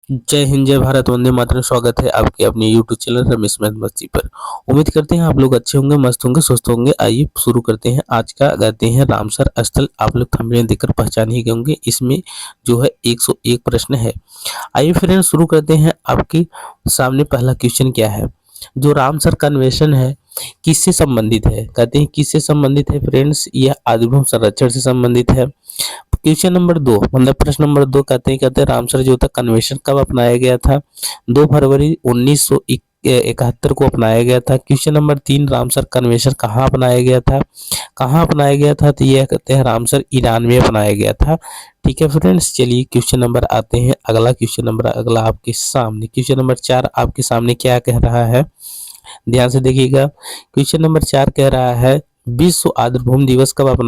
जय हिंद, जय भारत, वंदे मातरम। स्वागत है आपके अपने यूट्यूब चैनल रमेश मैथ मस्ती पर। उम्मीद करते हैं आप लोग अच्छे होंगे, मस्त होंगे, स्वस्थ होंगे। आइए शुरू करते हैं आज का। कहते हैं रामसर स्थल। आप लोग थंबनेल देखकर पहचान ही गए होंगे। इसमें जो है 101 प्रश्न है। आइए फ्रेंड्स शुरू करते हैं। आपके सामने पहला क्वेश्चन क्या है? जो रामसर कन्वेंशन है किससे संबंधित है? कहते हैं किससे संबंधित है फ्रेंड्स? यह आदिभूमि संरक्षण से संबंधित है। क्वेश्चन नंबर 2 मतलब प्रश्न नंबर 2 कहते हैं रामसर जो था कन्वेंशन कब अपनाया गया था? 2 फरवरी 1971 को अपनाया गया था। क्वेश्चन नंबर 3 रामसर कन्वेंशन कहाँ अपनाया गया था? कहाँ अपनाया गया था? तो यह कहते हैं रामसर ईरान में अपनाया गया था। ठीक है फ्रेंड्स, चलिए क्वेश्चन नंबर आते हैं। अगला क्वेश्चन नंबर अगला आपके सामने क्वेश्चन नंबर 4 आपके सामने क्या कह रहा है? ध्यान से देखिएगा। क्वेश्चन नंबर 4 कह रहा है विश्व आर्द्रभूमि दिवस कब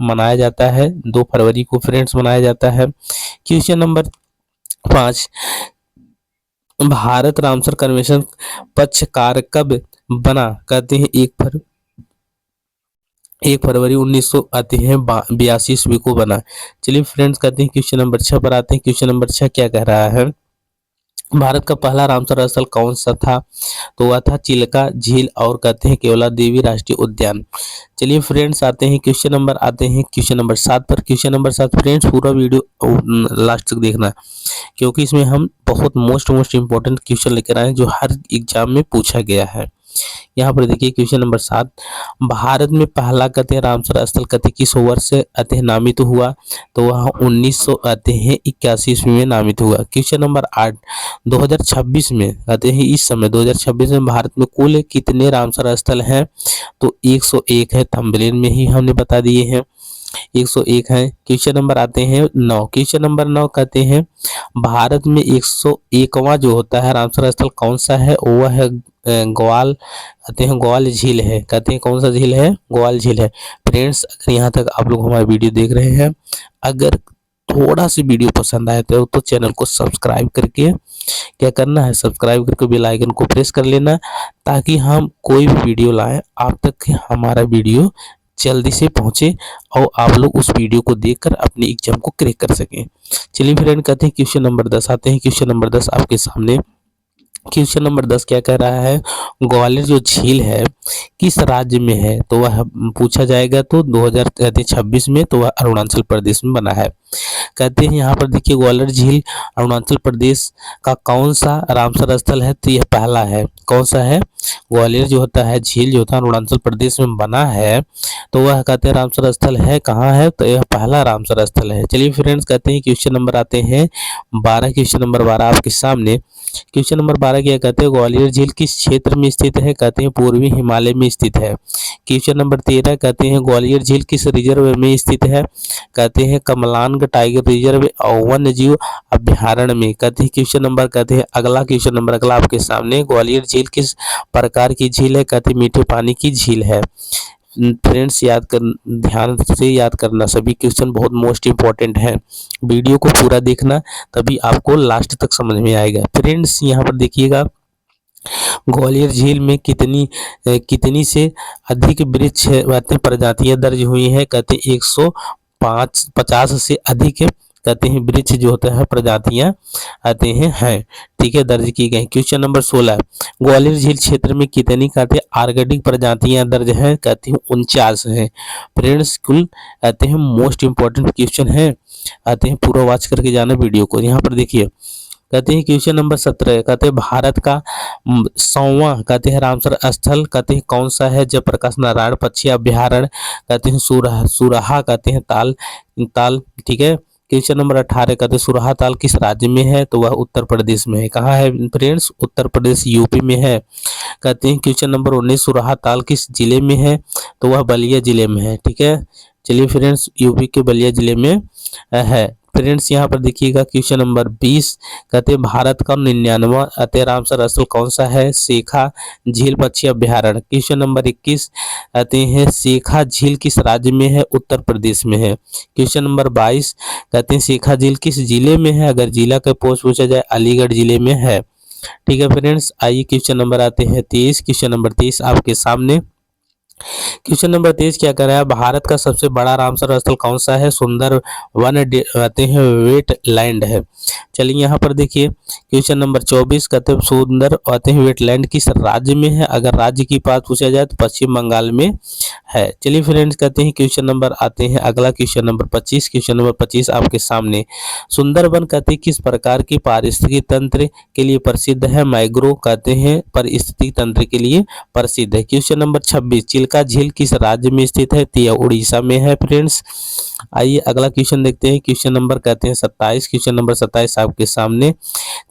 मनाया जाता है? 2 फरवरी को फ्रेंड्स मनाया जाता है। Question number 5 Bharat Ramsar convention पक्षकार कब बना? कहते हैं 1 फरवरी 1900 आते हैं 82 ईस्वी को बना। चलिए फ्रेंड्स कहते हैं क्वेश्चन नंबर 6 पर आते हैं। क्वेश्चन नंबर 6 क्या कह रहा है? भारत का पहला रामसर स्थल कौन सा था? तो वह था चिल्का झील और कहते हैं केवला देवी राष्ट्रीय उद्यान। चलिए फ्रेंड्स आते हैं क्वेश्चन नंबर 7 पर। क्वेश्चन नंबर 7 फ्रेंड्स पूरा वीडियो लास्ट तक देखना, क्योंकि इसमें हम बहुत मोस्ट इंपॉर्टेंट क्वेश्चन लेकर आए हैं जो हर एग्जाम में पूछा गया है। यहाँ पर देखिए क्वेश्चन नंबर 7 भारत में पहला कहते हैं रामसर स्थल कहते हैं किस वर्ष से अतः नामित हुआ? तो वह 1900 आते हैं 81 ईस्वी में नामित हुआ। क्वेश्चन नंबर 8 2026 में कहते हैं इस समय 2026 में भारत में कुल कितने रामसर स्थल हैं? तो 101 है। थंबनेल में ही हमने बता दिए हैं 101 है। क्वेश्चन नंबर आते हैं 9। क्वेश्चन नंबर 9 कहते हैं भारत में 101वां जो होता है रामसर स्थल कौन सा है? वह है ग्वाल कहते हैं ग्वाल झील है। कहते हैं कौन सा झील है? ग्वाल झील है। फ्रेंड्स अगर यहाँ तक आप लोग हमारा वीडियो देख रहे हैं, अगर थोड़ा सी वीडियो पसंद आए तो चैनल को सब्सक्राइब करके क्या करना है? सब्सक्राइब करके बेल आइकन को प्रेस कर लेना, ताकि हम कोई भी वीडियो लाएं आप तक हमारा वीडियो जल्दी से पहुंचे और आप लोग उस वीडियो को देखकर अपने एग्जाम को क्रैक कर सकें। चलिए फ्रेंड कहते हैं क्वेश्चन नंबर 10 आते हैं। क्वेश्चन नंबर 10 आपके सामने। क्वेश्चन नंबर 10 क्या कह रहा है? ग्वालियर जो झील है किस राज्य में है? तो वह पूछा जाएगा। तो 2026 में तो वह अरुणाचल प्रदेश में बना है। कहते हैं यहाँ पर देखिए ग्वालियर झील अरुणाचल प्रदेश का कौन सा रामसर स्थल है? तो यह पहला है। कौन सा है? ग्वालियर जो होता है झील जो होता है अरुणाचल प्रदेश में बना है, तो वह कहते हैं रामसर स्थल है। कहाँ है? तो यह पहला रामसर स्थल है। चलिए फ्रेंड्स कहते हैं क्वेश्चन नंबर आते हैं 12। क्वेश्चन नंबर 12 आपके सामने। क्वेश्चन नंबर 12 क्या कहते हैं ग्वालियर झील किस क्षेत्र में स्थित है? कहते हैं पूर्वी हिमालय में स्थित है। क्वेश्चन नंबर 13 कहते हैं ग्वालियर झील किस रिजर्व में स्थित है? कहते हैं कमलांग टाइगर रिजर्व और वन्य जीव अभ्यारण्य में। कहते हैं क्वेश्चन नंबर क्वेश्चन नंबर अगला आपके सामने। ग्वालियर झील किस प्रकार की झील है? कहते हैं मीठे पानी की झील है। फ्रेंड्स ध्यान से याद करना, सभी क्वेश्चन बहुत मोस्ट इंपॉर्टेंट है। वीडियो को पूरा देखना, तभी आपको लास्ट तक समझ में आएगा। फ्रेंड्स यहाँ पर देखिएगा ग्वालियर झील में कितनी से अधिक वृक्ष प्रजातियां दर्ज हुई हैं? कहते हैं 150 से अधिक कहते हैं वृक्ष जो होता है प्रजातियां आते हैं ठीक है, दर्ज की गई। क्वेश्चन नंबर 16 ग्वालियर झील क्षेत्र में कितनी कहते हैं आर्कटिक प्रजातियां दर्ज हैं? कहते हैं 49 हैं। फ्रेंड्स कुल आते हैं मोस्ट इंपॉर्टेंट क्वेश्चन है, आते हैं पूरा वॉच करके जाना वीडियो को। यहाँ पर देखिए कहते हैं क्वेश्चन नंबर 17 कहते हैं भारत का 100वां कहते हैं रामसर स्थल कहते हैं कौन सा है? जयप्रकाश नारायण पक्षी अभ्यारण्य कहते हैं सुराहा कहते हैं ताल ताल ठीक है। क्वेश्चन नंबर 18 कहते हैं सुराहा ताल किस राज्य में है? तो वह उत्तर प्रदेश में है। कहाँ है फ्रेंड्स? उत्तर प्रदेश यूपी में है। कहते हैं क्वेश्चन नंबर 19 सुराहा ताल किस जिले में है? तो वह बलिया जिले में है। ठीक है, चलिए फ्रेंड्स यूपी के बलिया जिले में है। फ्रेंड्स यहाँ पर देखिएगा क्वेश्चन नंबर 20 कहते हैं भारत का 99वां अति रामसर स्थल कौन सा है? शेखा झील पक्षी अभ्यारण्य। क्वेश्चन नंबर 21 कहते हैं शेखा झील किस राज्य में है? उत्तर प्रदेश में है। क्वेश्चन नंबर 22 कहते हैं शेखा झील किस जिले में है? अगर जिला का पोस्ट पूछा जाए अलीगढ़ जिले में है। ठीक है फ्रेंड्स, आइए क्वेश्चन नंबर आते हैं 23। क्वेश्चन नंबर 23 आपके सामने। क्वेश्चन नंबर 23 क्या कर रहा है, भारत का सबसे बड़ा रामसर स्थल कौन सा है, सुंदर वन आते हैं वेटलैंड है। चलिए यहाँ पर देखिए क्वेश्चन नंबर 24 कहते हैं सुंदर आते हैं वेटलैंड किस राज्य में है, अगर राज्य की बात पूछा जाए तो पश्चिम बंगाल में है। चलिए फ्रेंड्स कहते हैं क्वेश्चन नंबर आते हैं अगला क्वेश्चन नंबर 25। क्वेश्चन नंबर 25 आपके सामने, सुंदरबन कहते हैं किस प्रकार की पारिस्थितिकी तंत्र के लिए प्रसिद्ध है, मैग्रो कहते हैं पारिस्थितिकी तंत्र के लिए प्रसिद्ध है। क्वेश्चन नंबर 26, चिल्का झील किस राज्य में स्थित है, तो यह उड़ीसा में है फ्रेंड्स। आइए अगला क्वेश्चन देखते हैं, क्वेश्चन नंबर कहते हैं 27। क्वेश्चन नंबर 27 आपके सामने,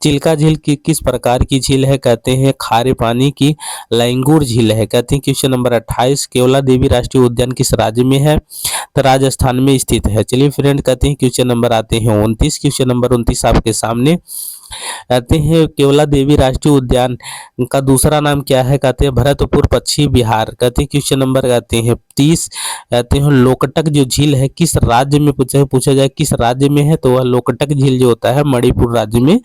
चिल्का झील की किस प्रकार की झील है, कहते हैं खारे पानी की लैंगूर झील है। कहते हैं क्वेश्चन नंबर 28, केवला देवी राष्ट्रीय उद्यान किस राज्य में है, तो राजस्थान में स्थित है। चलिए फ्रेंड कहते हैं क्वेश्चन नंबर आते हैं 29। क्वेश्चन नंबर 29 आपके सामने कहते हैं केवला देवी राष्ट्रीय उद्यान का दूसरा नाम क्या है, कहते हैं भरतपुर पक्षी विहार। कहते हैं क्वेश्चन नंबर कहते हैं 30, कहते हैं लोकटक जो झील है किस राज्य में पूछा जाए किस राज्य में है, तो वह लोकटक झील जो होता है मणिपुर राज्य में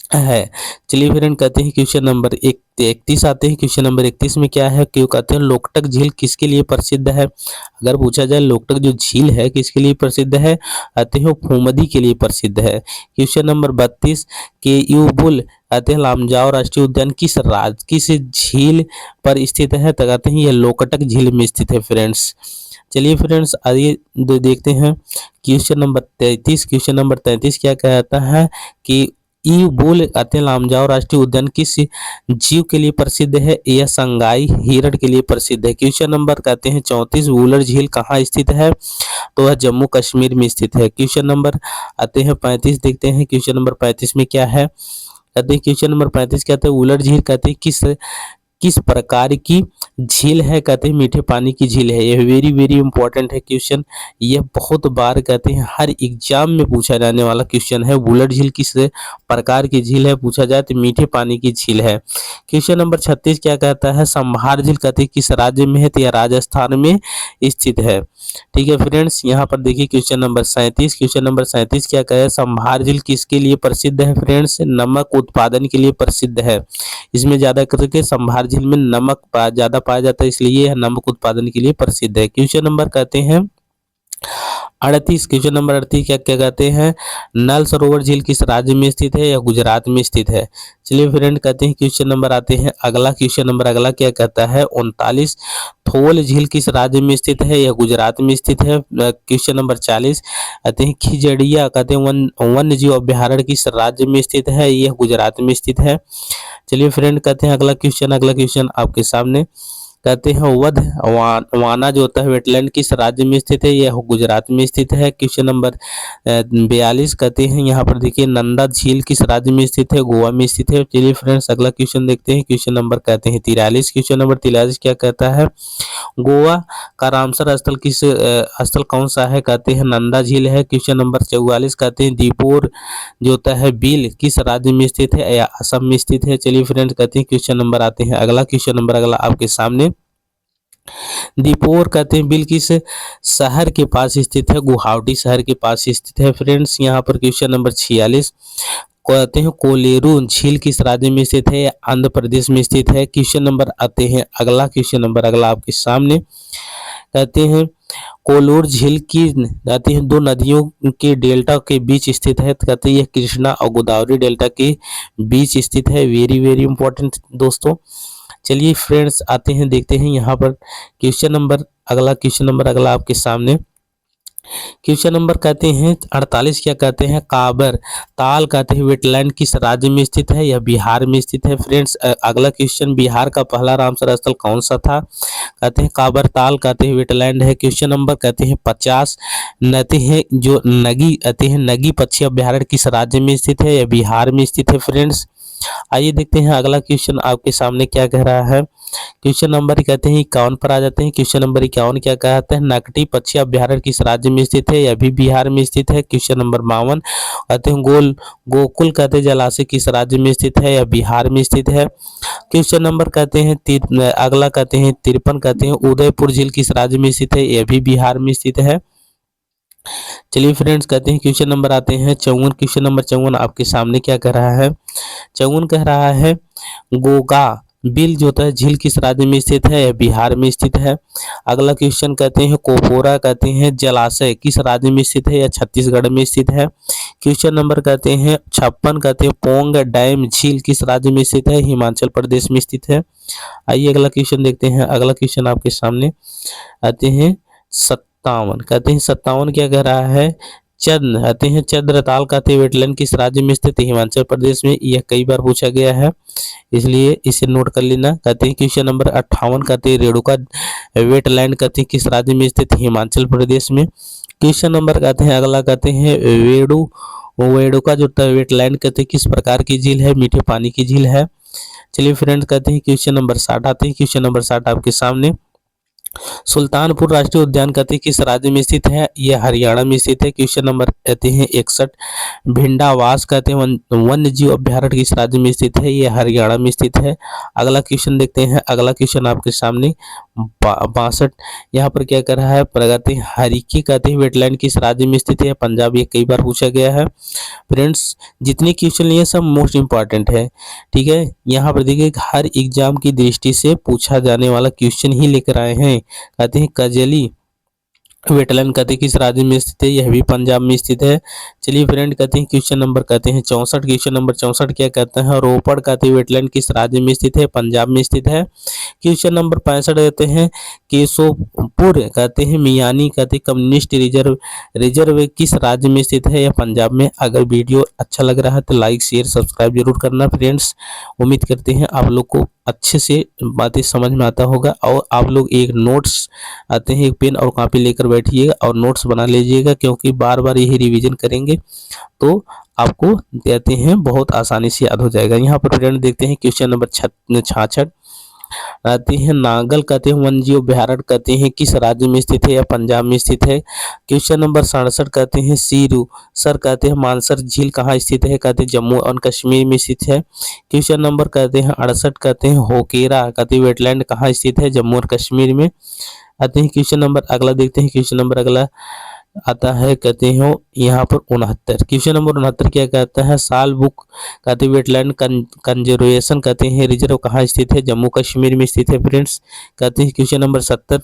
है। चलिए फ्रेंड कहते हैं क्वेश्चन नंबर 31 आते हैं। क्वेश्चन नंबर 31 में क्या है, क्यों कहते हैं लोकटक झील किसके लिए प्रसिद्ध है, अगर पूछा जाए लोकटक जो झील है किसके लिए प्रसिद्ध है, कहते हैं फूमदी के लिए प्रसिद्ध है। क्वेश्चन नंबर 32, के यूबुल कहते हैं लामजाओ राष्ट्रीय उद्यान किस झील पर स्थित है, तो कहते हैं यह लोकटक झील में स्थित है फ्रेंड्स। चलिए फ्रेंड्स आइए देखते हैं क्वेश्चन नंबर 33। क्वेश्चन नंबर 33 क्या कहता है कि ईबुल कहते हैं लामजाओ राष्ट्रीय उद्यान किस जीव के लिए प्रसिद्ध है, यह संगाई हिरण के लिए प्रसिद्ध है। क्वेश्चन नंबर कहते हैं 34, वुलर झील कहाँ स्थित है, तो वह जम्मू कश्मीर में स्थित है। क्वेश्चन नंबर आते हैं 35, देखते हैं क्वेश्चन नंबर 35 में क्या है, कहते हैं क्वेश्चन नंबर 35 कहते हैं वुलर झील कहते हैं किस प्रकार की झील है, कहते हैं मीठे पानी की झील है। यह वेरी इंपॉर्टेंट है क्वेश्चन, यह बहुत बार कहते हैं हर एग्जाम में पूछा जाने वाला क्वेश्चन है। वुलर झील किस प्रकार की झील है, पूछा जाए तो मीठे पानी की झील है। क्वेश्चन नंबर 36 क्या कहता है, संभार झील कहते हैं किस राज्य में है, तो यह राजस्थान में स्थित है। ठीक है फ्रेंड्स, यहाँ पर देखिए क्वेश्चन नंबर 37। क्वेश्चन नंबर 37 क्या कहे, संभार झील किसके लिए प्रसिद्ध है फ्रेंड्स, नमक उत्पादन के लिए प्रसिद्ध है। इसमें ज्यादा करके संभार झील में नमक ज्यादा पाया जाता है, इसलिए यह नमक उत्पादन के लिए प्रसिद्ध है। क्वेश्चन नंबर कहते हैं 38। क्वेश्चन नंबर 38 क्या क्या कहते हैं, नल सरोवर झील किस राज्य में स्थित है, या गुजरात में स्थित है। चलिए फ्रेंड कहते हैं क्वेश्चन नंबर आते हैं अगला क्वेश्चन नंबर अगला क्या कहता है 39, थोल झील किस राज्य में स्थित है, यह गुजरात में स्थित है। क्वेश्चन नंबर 40 कहते हैं खिजड़िया कहते हैं वन्य जीव अभ्यारण्य किस राज्य में स्थित है, यह गुजरात में स्थित है। चलिए फ्रेंड कहते हैं अगला क्वेश्चन आपके सामने कहते हैं वाना जो होता है वेटलैंड किस राज्य में स्थित है, यह गुजरात में स्थित है। क्वेश्चन नंबर 42 कहते हैं यहाँ पर देखिए नंदा झील किस राज्य में स्थित है, गोवा में स्थित है। चलिए फ्रेंड्स अगला क्वेश्चन देखते हैं, क्वेश्चन नंबर कहते हैं 43। क्वेश्चन नंबर 43 क्या कहता है, गोवा का रामसर स्थल कौन सा है, कहते हैं नंदा झील है। क्वेश्चन नंबर 44 कहते हैं दीपोर जो होता है बिल किस राज्य में स्थित है, या असम में स्थित है। चलिए फ्रेंड्स कहते हैं क्वेश्चन नंबर आते हैं अगला क्वेश्चन नंबर अगला आपके सामने, दीपोर कहते हैं बिल किस शहर के पास स्थित है, गुवाहाटी शहर के पास स्थित है फ्रेंड्स। यहाँ पर क्वेश्चन नंबर 46 कहते हैं कोलेरू झील किस राज्य में स्थित है, आंध्र प्रदेश में स्थित है। क्वेश्चन नंबर आते हैं अगला क्वेश्चन नंबर अगला आपके सामने कहते हैं कोल्लूर झील की कहते हैं दो नदियों के डेल्टा के बीच स्थित है, तो कहते हैं यह कृष्णा और गोदावरी डेल्टा के बीच स्थित है। वेरी इंपॉर्टेंट दोस्तों। चलिए फ्रेंड्स आते हैं देखते हैं यहाँ पर क्वेश्चन नंबर अगला आपके सामने, क्वेश्चन नंबर कहते हैं 48 क्या कहते हैं, काबर ताल कहते हैं वेटलैंड किस राज्य में स्थित है, यह बिहार में स्थित है फ्रेंड्स। अगला क्वेश्चन, बिहार का पहला रामसर स्थल कौन सा था, कहते हैं काबर ताल कहते हैं वेटलैंड है। क्वेश्चन नंबर कहते हैं 50 कहते हैं जो नगी कहते हैं नगी पक्षी अभ्यारण्य किस राज्य में स्थित है, यह बिहार में स्थित है फ्रेंड्स। आइए देखते हैं अगला क्वेश्चन आपके सामने क्या कह रहा है, क्वेश्चन नंबर कहते हैं 51 पर आ जाते हैं। क्वेश्चन नंबर 51 क्या कहते हैं, नकटी पक्षी अभ्यारण्य किस राज्य में स्थित है, यह भी बिहार में स्थित है। क्वेश्चन नंबर 52 कहते हैं गोकुल कहते हैं जलाशय किस राज्य में स्थित है, यह बिहार में स्थित है। क्वेश्चन नंबर कहते हैं अगला कहते हैं 53 कहते हैं उदयपुर झील किस राज्य में स्थित है, यह भी बिहार में स्थित है। चलिए फ्रेंड्स कहते हैं क्वेश्चन नंबर आते हैं 54। क्वेश्चन नंबर 54 आपके सामने क्या कह रहा है, 54 कह रहा है गोगा बिल जो होता है झील किस राज्य में स्थित है? यह बिहार में स्थित है। अगला क्वेश्चन कहते हैं कोपोरा कहते हैं जलाशय किस राज्य में स्थित है? यह छत्तीसगढ़ में स्थित है। क्वेश्चन नंबर कहते हैं 56 कहते हैं पोंग डैम झील किस राज्य में स्थित है? हिमाचल प्रदेश में स्थित है। आइए अगला क्वेश्चन देखते हैं। अगला क्वेश्चन आपके सामने आते हैं 57 कहते हैं 57 क्या कह रहा है? चंद्र आते हैं चंद्रताल कहते हैं वेटलैंड किस राज्य में स्थित है? हिमाचल प्रदेश में। यह कई बार पूछा गया है, इसलिए इसे नोट कर लेना। कहते हैं क्वेश्चन नंबर 58 कहते हैं रेणुका वेटलैंड कहते हैं किस राज्य में स्थित है? हिमाचल प्रदेश में। क्वेश्चन नंबर कहते हैं अगला कहते हैं वेडुका जो वेटलैंड कहते हैं किस प्रकार की झील है? मीठे पानी की झील है। चलिए फ्रेंड्स कहते हैं क्वेश्चन नंबर 60 आते हैं। क्वेश्चन नंबर 60 आपके सामने सुल्तानपुर राष्ट्रीय उद्यान कहते हैं किस राज्य में स्थित है? यह हरियाणा में स्थित है। क्वेश्चन नंबर कहते हैं 61 भिंडावास कहते हैं वन्य जीव अभ्यारण्य किस राज्य में स्थित है? यह हरियाणा में स्थित है। अगला क्वेश्चन देखते हैं। अगला क्वेश्चन आपके सामने 62 यहाँ पर क्या कर रहा है? प्रगति हरिकी कहते हैं वेटलैंड किस राज्य में स्थित है? पंजाब। ये कई बार पूछा गया है। फ्रेंड्स जितने क्वेश्चन लिए सब मोस्ट इंपॉर्टेंट है, ठीक है। यहाँ पर देखिए हर एग्जाम की दृष्टि से पूछा जाने वाला क्वेश्चन ही लेकर आए हैं। कहते हैं कजली वेटलैंड कहते हैं किस राज्य में स्थित है? यह भी पंजाब में स्थित है। चलिए फ्रेंड कहते हैं क्वेश्चन नंबर कहते हैं 64। क्वेश्चन नंबर 64 क्या कहते हैं? रोपड़ कहते हैं वेटलैंड किस राज्य में स्थित है? पंजाब में स्थित है। क्वेश्चन नंबर 65 कहते हैं केशोपुर कहते हैं मियानी कहते हैं कम्युनिस्ट रिजर्व किस राज्य में स्थित है? यह पंजाब में। अगर वीडियो अच्छा लग रहा है तो लाइक शेयर सब्सक्राइब जरूर करना फ्रेंड्स। उम्मीद करते हैं आप लोग को अच्छे से बातें समझ में आता होगा और आप लोग एक नोट्स आते हैं एक पेन और कॉपी लेकर बैठिएगा और नोट्स बना लीजिएगा, क्योंकि बार बार यही रिवीजन करेंगे तो आपको कहते हैं बहुत आसानी से याद हो जाएगा। यहाँ पर फ्रेंड देखते हैं क्वेश्चन नंबर 66 आते हैं नागल कहते हैं वन्यजीव अभ्यारण्य कहते हैं किस राज्य में स्थित है? या पंजाब में स्थित है। क्वेश्चन नंबर 67 कहते हैं सीरू सर कहते हैं मानसर झील कहाँ स्थित है? कहते हैं जम्मू और कश्मीर में स्थित है। क्वेश्चन नंबर कहते हैं 68 कहते हैं होकेरा कहते हैं वेटलैंड कहाँ स्थित है? जम्मू और कश्मीर में। आते हैं क्वेश्चन नंबर अगला देखते हैं। क्वेश्चन नंबर अगला आता है कहते हो यहाँ पर 69। क्वेश्चन नंबर 69 क्या कहता है? साल बुक कहते हैं वेटलैंड कंजर्वेशन कहते हैं रिजर्व कहाँ स्थित है? जम्मू कश्मीर में स्थित है फ्रेंड्स। कहते हैं क्वेश्चन नंबर 70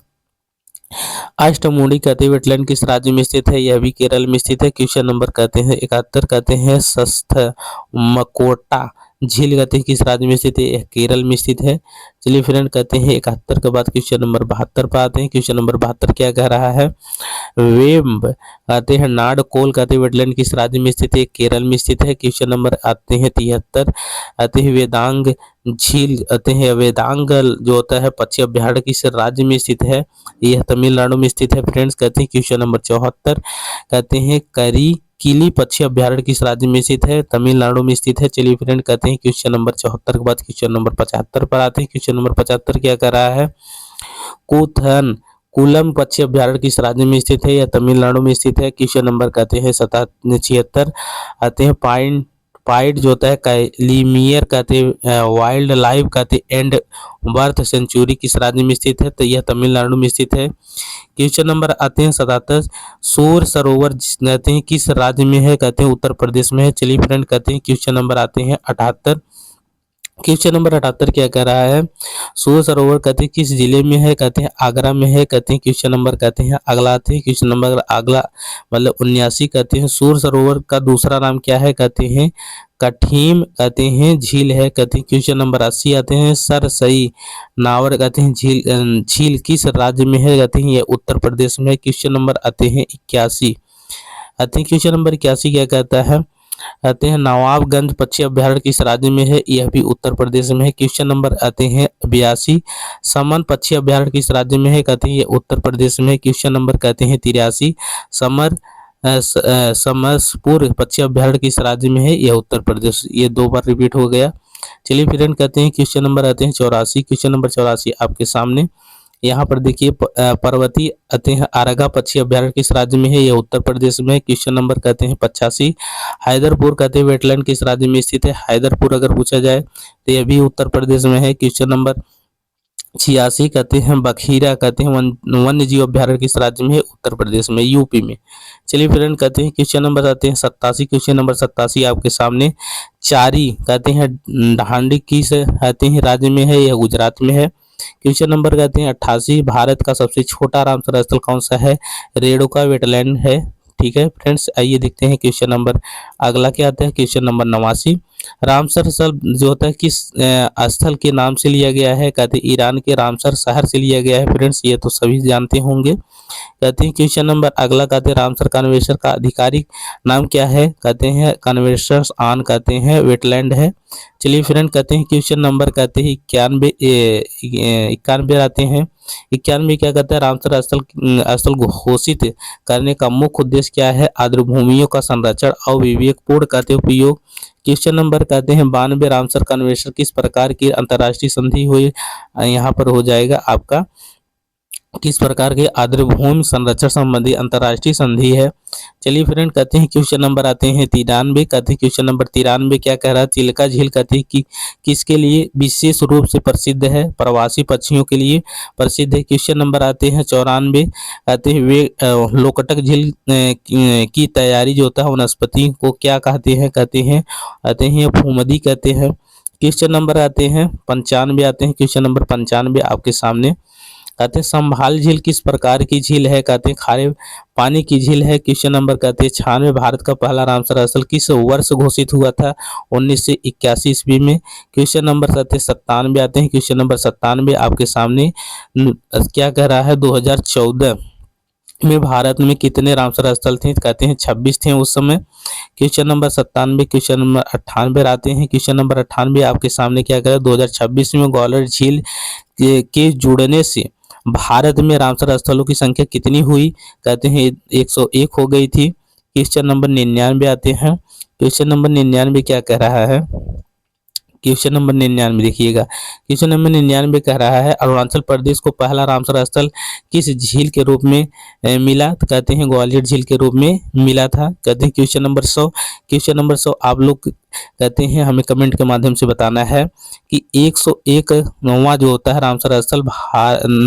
अष्टमुडी कहते हैं वेटलैंड किस राज्य में स्थित है? यह भी केरल में स्थित है। क्वेश्चन नंबर कहते हैं 71 कहते हैं सस्थ मकोटा झील कहते हैं किस राज्य में स्थित है? यह केरल में स्थित है। चलिए फ्रेंड कहते हैं 71 के बाद क्वेश्चन नंबर 72 पर आते हैं। क्वेश्चन नंबर 72 क्या कह रहा है? वेम्ब कहते हैं नाडकोल कहते हैं वेटलैंड किस राज्य में स्थित है? केरल में स्थित है। क्वेश्चन नंबर आते हैं 73 आते हैं वेदांग झील आते हैं वेदांग जो होता है पक्षी अभ्यारण्य किस राज्य में स्थित है? यह तमिलनाडु में स्थित है फ्रेंड्स। कहते हैं क्वेश्चन नंबर 74 कहते हैं किली पक्षी अभ्यारण्य किस राज्य में स्थित है? तमिलनाडु में स्थित है। चलिए फ्रेंड कहते हैं क्वेश्चन नंबर 74 के बाद क्वेश्चन नंबर 75 पर आते हैं। क्वेश्चन नंबर 75 क्या कर रहा है? कूथन कुलम पक्षी अभ्यारण्य किस राज्य में स्थित है? या तमिलनाडु में स्थित है। क्वेश्चन नंबर कहते हैं 76 आते हैं पाइड जो होता है कैलीमियर कहते हैं वाइल्ड लाइफ कहते हैं एंड बर्थ सेंचुरी किस राज्य में स्थित है? तो यह तमिलनाडु में स्थित है। क्वेश्चन नंबर आते हैं 77 सूर सरोवर कहते हैं किस राज्य में है? कहते हैं उत्तर प्रदेश में है। चलिए फ्रेंड कहते हैं क्वेश्चन नंबर आते हैं 78। क्वेश्चन नंबर 78 क्या कह रहा है? सूर सरोवर कहते हैं किस जिले में है? कहते हैं आगरा में है। कहते हैं क्वेश्चन नंबर कहते हैं अगला आते हैं। क्वेश्चन नंबर अगला मतलब 79 कहते हैं सूर सरोवर का दूसरा नाम क्या है? कहते हैं कठीम कहते हैं झील है। कहते हैं क्वेश्चन नंबर 80 आते हैं सरसई नावर कहते हैं झील किस राज्य में है? कहते हैं ये उत्तर प्रदेश में। क्वेश्चन नंबर आते हैं 81 आते हैं। क्वेश्चन नंबर 81 क्या कहता है? आते हैं नवाबगंज पक्षी अभ्यारण्य किस राज्य में है? यह भी उत्तर प्रदेश में है। क्वेश्चन नंबर आते हैं 82 समन पक्षी अभ्यारण्य किस राज्य में है? कहते हैं ये उत्तर प्रदेश में है। क्वेश्चन नंबर कहते हैं 83 समरसपुर पक्षी अभ्यारण्य किस राज्य में है? यह उत्तर प्रदेश। ये 2 बार रिपीट हो गया। चलिए फ्रेंड कहते हैं क्वेश्चन नंबर आते हैं 84। क्वेश्चन नंबर 84 आपके सामने यहाँ पर देखिए पर्वतीय आते हैं आरगा पक्षी अभ्यारण्य किस राज्य में है? यह उत्तर प्रदेश में है। क्वेश्चन नंबर कहते हैं 85 हैदरपुर कहते हैं वेटलैंड किस राज्य में स्थित है? हैदरपुर अगर पूछा जाए तो यह भी उत्तर प्रदेश में है। क्वेश्चन नंबर 86 कहते हैं बखीरा कहते हैं वन्य जीव अभ्यारण्य किस राज्य में है? उत्तर प्रदेश में, यूपी में। चलिए फ्रेंड कहते हैं क्वेश्चन नंबर आते हैं 87। क्वेश्चन नंबर 87 आपके सामने, चारी कहते हैं ढांडी किस कहते हैं राज्य में है? यह गुजरात में है। क्वेश्चन नंबर कहते हैं 88, भारत का सबसे छोटा रामसर स्थल कौन सा है? रेणुका वेटलैंड है। ठीक है फ्रेंड्स, आइए देखते हैं क्वेश्चन नंबर अगला क्या आता है। क्वेश्चन नंबर 89, रामसर स्थल जो होता है किस स्थल के नाम से लिया गया है? कहते हैं ईरान के रामसर शहर से लिया गया है। फ्रेंड्स ये तो सभी जानते होंगे। कहते हैं क्वेश्चन नंबर अगला कहते हैं रामसर कन्वेंशन का आधिकारिक नाम क्या है? कहते हैं कन्वेंशन ऑन कहते हैं वेटलैंड है। चलिए फ्रेंड कहते हैं क्वेश्चन नंबर कहते हैं 91 आते हैं। 91 क्या कहता है? रामसर स्थल घोषित करने का मुख्य उद्देश्य क्या है? आर्द्रभूमियों का संरक्षण और विवेकपूर्ण कहते उपयोग। क्वेश्चन नंबर कहते हैं 92, रामसर कन्वेंशन किस प्रकार की अंतर्राष्ट्रीय संधि हुई? यहाँ पर हो जाएगा आपका किस प्रकार के आर्द्रभूमि संरक्षण संबंधी अंतर्राष्ट्रीय संधि है। चलिए फ्रेंड कहते हैं क्वेश्चन नंबर आते हैं 93। कहते हैं क्वेश्चन नंबर 93 क्या कह रहा है? चिल्का झील कहते हैं कि किसके लिए विशेष रूप से प्रसिद्ध है? प्रवासी पक्षियों के लिए प्रसिद्ध है। क्वेश्चन नंबर आते हैं 94। कहते हैं वे लोकटक झील की तैयारी जो होता है वनस्पति को क्या कहते हैं? कहते हैं फूमदी कहते हैं। क्वेश्चन नंबर आते हैं 95 आते हैं। क्वेश्चन नंबर 95 आपके सामने, कहते हैं संभाल झील किस प्रकार की झील है? कहते हैं खारे पानी की झील है। क्वेश्चन नंबर कहते हैं 96, भारत का पहला रामसर स्थल किस वर्ष घोषित हुआ था? 1981 ईस्वी में। क्वेश्चन नंबर 97 आते हैं। क्वेश्चन नंबर 97 आपके सामने क्या कह रहा है? 2014 में भारत में कितने रामसर स्थल थे? कहते हैं 26 थे उस समय। Question number 97। क्वेश्चन नंबर 98 आते हैं। क्वेश्चन नंबर 98 आपके सामने क्या कह रहा है? 2026 में ग्वालियर झील के जुड़ने से भारत में रामसर स्थलों की संख्या कितनी हुई? कहते हैं 101 हो गई थी। क्वेश्चन नंबर 99 आते हैं। क्वेश्चन नंबर 99 क्या कह रहा है? क्वेश्चन नंबर 99 देखिएगा। क्वेश्चन नंबर 99 कह रहा है अरुणाचल प्रदेश को पहला रामसर स्थल किस झील के रूप में मिला? तो कहते हैं ग्वालियर झील के रूप में मिला था। कहते हैं क्वेश्चन नंबर 100। क्वेश्चन नंबर 100 आप लोग कहते हैं हमें कमेंट के माध्यम से बताना है कि 101वां जो होता है रामसर स्थल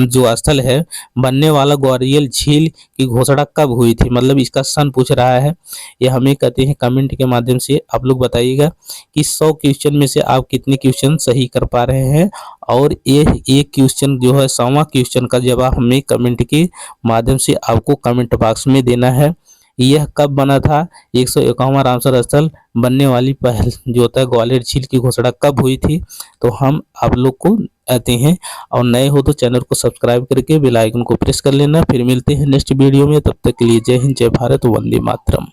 जो स्थल है बनने वाला ग्वालियर झील की घोषणा कब हुई थी? मतलब इसका सन पूछ रहा है। यह हमें कहते हैं कमेंट के माध्यम से आप लोग बताइएगा कि 100 क्वेश्चन में से आप कितने क्वेश्चन सही कर पा रहे हैं, और ये एक क्वेश्चन जो है 100वां क्वेश्चन का जवाब हमें कमेंट के माध्यम से आपको कमेंट बॉक्स में देना है। यह कब बना था? 101वां रामसर स्थल बनने वाली पहल जो होता है ग्वालियर झील की घोषणा कब हुई थी? तो हम आप लोग को आते हैं, और नए हो तो चैनल को सब्सक्राइब करके बेल आइकन को प्रेस कर लेना। फिर मिलते हैं नेक्स्ट वीडियो में, तब तक के लिए जय हिंद, जय भारत, वंदे मातरम।